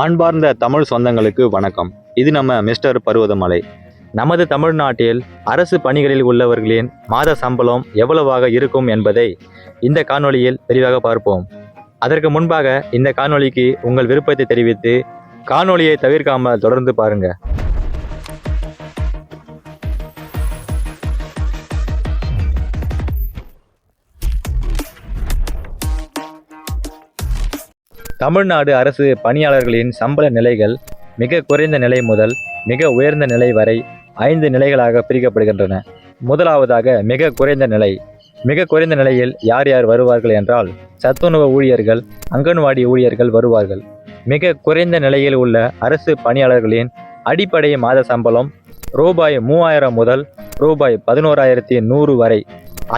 அன்பார்ந்த தமிழ் சொந்தங்களுக்கு வணக்கம். இது நம்ம மிஸ்டர் பருவதமலை. நமது தமிழ்நாட்டில் அரசு பணிகளில் உள்ளவர்களின் மாத சம்பளம் எவ்வளவாக இருக்கும் என்பதை இந்த காணொளியில் விரிவாக பார்ப்போம். அதற்கு முன்பாக இந்த காணொளிக்கு உங்கள் விருப்பத்தை தெரிவித்து காணொளியை தவிர்க்காமல் தொடர்ந்து பாருங்க. தமிழ்நாடு அரசு பணியாளர்களின் சம்பள நிலைகள் மிக குறைந்த நிலை முதல் மிக உயர்ந்த நிலை வரை 5 நிலைகளாக பிரிக்கப்படுகின்றன. முதலாவதாக மிக குறைந்த நிலை. மிக குறைந்த நிலையில் யார் யார் வருவார்கள் என்றால் சத்துணவு ஊழியர்கள், அங்கன்வாடி ஊழியர்கள் வருவார்கள். மிக குறைந்த நிலையில் உள்ள அரசு பணியாளர்களின் அடிப்படை மாத சம்பளம் ரூபாய் 3000 முதல் ரூபாய் 11,100 வரை.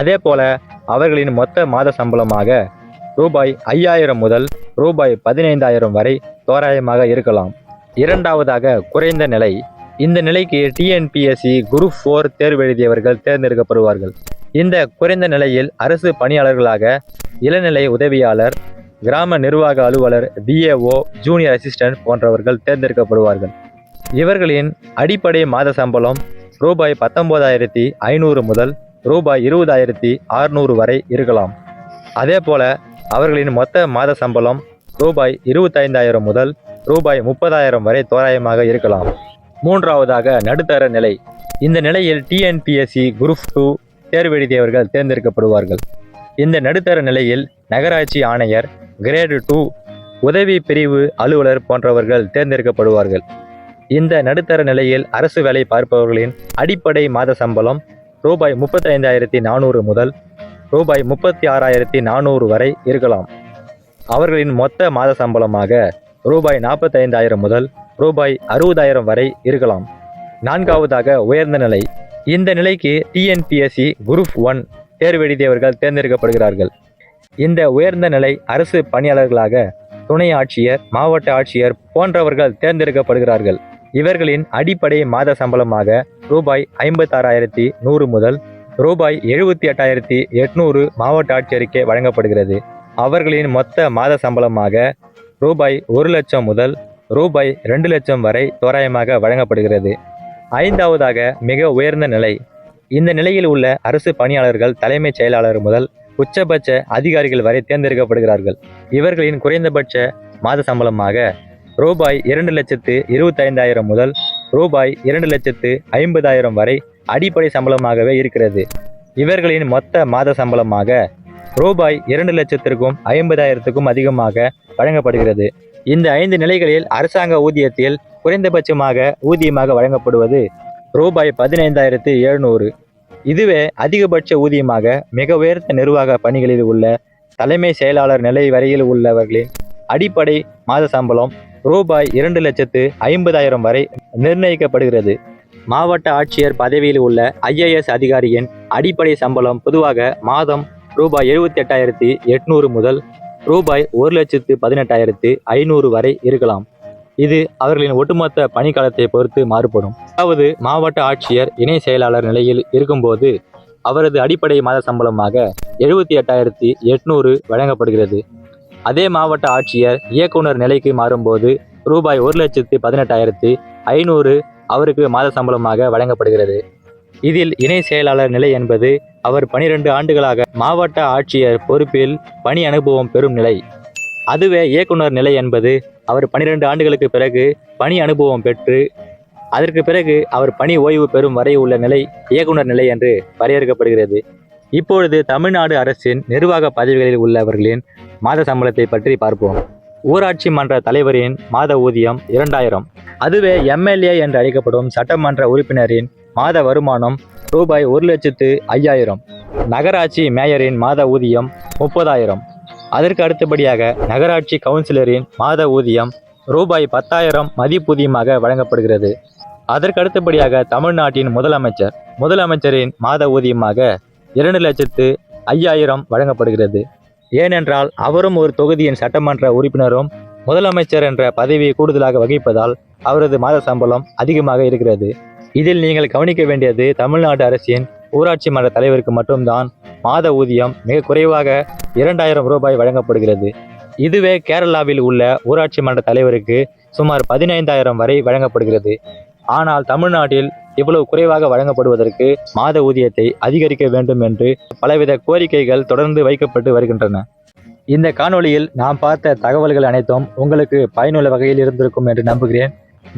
அதே போல அவர்களின் மொத்த மாத சம்பளமாக ரூபாய் 5000 முதல் ரூபாய் 15,000 வரை தோராயமாக இருக்கலாம். இரண்டாவதாக குறைந்த நிலை. இந்த நிலைக்கு டிஎன்பிஎஸ்சி குரூப் 4 தேர்வு எழுதியவர்கள் தேர்ந்தெடுக்கப்படுவார்கள். இந்த குறைந்த நிலையில் அரசு பணியாளர்களாக இளநிலை உதவியாளர், கிராம நிர்வாக அலுவலர், பிஏஓ, ஜூனியர் அசிஸ்டன்ட் போன்றவர்கள் தேர்ந்தெடுக்கப்படுவார்கள். இவர்களின் அடிப்படை மாத சம்பளம் ரூபாய் 19,500 முதல் ரூபாய் 20,600 வரை இருக்கலாம். அதே போல அவர்களின் மொத்த மாத சம்பளம் ரூபாய் 25,000 முதல் ரூபாய் 30,000 வரை தோராயமாக இருக்கலாம். மூன்றாவதாக நடுத்தர நிலை. இந்த நிலையில் டிஎன்பிஎஸ்சி குரூப் 2 தேர்வு எழுதியவர்கள் தேர்ந்தெடுக்கப்படுவார்கள். இந்த நடுத்தர நிலையில் நகராட்சி ஆணையர், கிரேடு 2, உதவி பிரிவு அலுவலர் போன்றவர்கள் தேர்ந்தெடுக்கப்படுவார்கள். இந்த நடுத்தர நிலையில் அரசு வேலை பார்ப்பவர்களின் அடிப்படை மாத சம்பளம் ரூபாய் 35,400 முதல் ரூபாய் 36,400 வரை இருக்கலாம். அவர்களின் மொத்த மாத சம்பளமாக ரூபாய் 45,000 முதல் ரூபாய் 60,000 வரை இருக்கலாம். நான்காவதாக உயர்ந்த நிலை. இந்த நிலைக்கு டிஎன்பிஎஸ்சி குரூப் 1 தேர்வு எழுதியவர்கள் தேர்ந்தெடுக்கப்படுகிறார்கள். இந்த உயர்ந்த நிலை அரசு பணியாளர்களாக துணை ஆட்சியர், மாவட்ட ஆட்சியர் போன்றவர்கள் தேர்ந்தெடுக்கப்படுகிறார்கள். இவர்களின் அடிப்படை மாத சம்பளமாக ரூபாய் 56,100 முதல் ரூபாய் 78,800 மாவட்ட ஆட்சியருக்கே வழங்கப்படுகிறது. அவர்களின் மொத்த மாத சம்பளமாக ரூபாய் 1,00,000 முதல் ரூபாய் 2,00,000 வரை தோராயமாக வழங்கப்படுகிறது. ஐந்தாவதாக மிக உயர்ந்த நிலை. இந்த நிலையில் உள்ள அரசு பணியாளர்கள் தலைமைச் செயலாளர் முதல் உச்சபட்ச அதிகாரிகள் வரை தேர்ந்தெடுக்கப்படுகிறார்கள். இவர்களின் குறைந்தபட்ச மாத சம்பளமாக ரூபாய் 2,25,000 முதல் ரூபாய் 2,50,000 வரை அடிப்படை சம்பளமாகவே இருக்கிறது. இவர்களின் மொத்த மாத சம்பளமாக ரூபாய் 2,00,000க்கும் 50,000க்கும் அதிகமாக வழங்கப்படுகிறது. இந்த 5 நிலைகளில் அரசாங்க ஊதியத்தில் குறைந்தபட்சமாக ஊதியமாக வழங்கப்படுவது ரூபாய் 15,700. இதுவே அதிகபட்ச ஊதியமாக மிக உயர்ந்த நிர்வாக பணிகளில் உள்ள தலைமை செயலாளர் நிலை வரையில் உள்ளவர்களின் அடிப்படை மாத சம்பளம் ரூபாய் 2,50,000 வரை நிர்ணயிக்கப்படுகிறது. மாவட்ட ஆட்சியர் பதவியில் உள்ள IAS அதிகாரியின் அடிப்படை சம்பளம் பொதுவாக மாதம் ரூபாய் 78,800 முதல் ரூபாய் 1,18,500 வரை இருக்கலாம். இது அவர்களின் ஒட்டுமொத்த பணிக்காலத்தை பொறுத்து மாறுபடும். அதாவது மாவட்ட ஆட்சியர் இணை செயலாளர் நிலையில் இருக்கும்போது அவரது அடிப்படை மாத சம்பளமாக 78,800 வழங்கப்படுகிறது. அதே மாவட்ட ஆட்சியர் இயக்குனர் நிலைக்கு மாறும்போது ரூபாய் 1,18,500 அவருக்கு மாத சம்பளமாக வழங்கப்படுகிறது. இதில் இணை செயலாளர் நிலை என்பது அவர் 12 ஆண்டுகளாக மாவட்ட ஆட்சியர் பொறுப்பில் பணி அனுபவம் பெறும் நிலை. அதுவே இயக்குனர் நிலை என்பது அவர் 12 ஆண்டுகளுக்கு பிறகு பணி அனுபவம் பெற்று அதற்கு பிறகு அவர் பணி ஓய்வு பெறும் வரை உள்ள நிலை இயக்குனர் நிலை என்று வரையறுக்கப்படுகிறது. இப்பொழுது தமிழ்நாடு அரசின் நிர்வாக பதவிகளில் உள்ளவர்களின் மாத சம்பளத்தை பற்றி பார்ப்போம். ஊராட்சி மன்ற தலைவரின் மாத ஊதியம் 2,000. அதுவே எம்எல்ஏ என்று அழைக்கப்படும் சட்டமன்ற உறுப்பினரின் மாத வருமானம் ரூபாய் 1,05,000. நகராட்சி மேயரின் மாத ஊதியம் 30,000. அதற்கு அடுத்தபடியாக நகராட்சி கவுன்சிலரின் மாத ஊதியம் ரூபாய் 10,000 மதிப்பூதியமாக வழங்கப்படுகிறது. அதற்கு அடுத்தபடியாக தமிழ்நாட்டின் முதலமைச்சரின் மாத ஊதியமாக 2,05,000 வழங்கப்படுகிறது. ஏனென்றால் அவரும் ஒரு தொகுதியின் சட்டமன்ற உறுப்பினரும் முதலமைச்சர் என்ற பதவியை கூடுதலாக வகிப்பதால் அவரது மாத சம்பளம் அதிகமாக இருக்கிறது. இதில் நீங்கள் கவனிக்க வேண்டியது தமிழ்நாடு அரசின் ஊராட்சி மன்ற தலைவருக்கு மட்டும்தான் மாத ஊதியம் மிக குறைவாக 2,000 ரூபாய் வழங்கப்படுகிறது. இதுவே கேரளாவில் உள்ள ஊராட்சி மன்ற தலைவருக்கு சுமார் 15,000 வரை வழங்கப்படுகிறது. ஆனால் தமிழ்நாட்டில் இவ்வளவு குறைவாக வழங்கப்படுவதற்கு மாத ஊதியத்தை அதிகரிக்க வேண்டும் என்று பலவித கோரிக்கைகள் தொடர்ந்து வைக்கப்பட்டு வருகின்றன. இந்த காணொளியில் நாம் பார்த்த தகவல்கள் அனைத்தும் உங்களுக்கு பயனுள்ள வகையில் இருந்திருக்கும் என்று நம்புகிறேன்.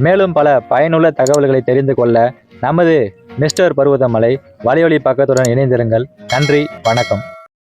மேலும் பல பயனுள்ள தகவல்களை தெரிந்து கொள்ள நமது மிஸ்டர் பர்வதமலை வலையொலி பக்கத்துடன் இணைந்திருங்கள். நன்றி, வணக்கம்.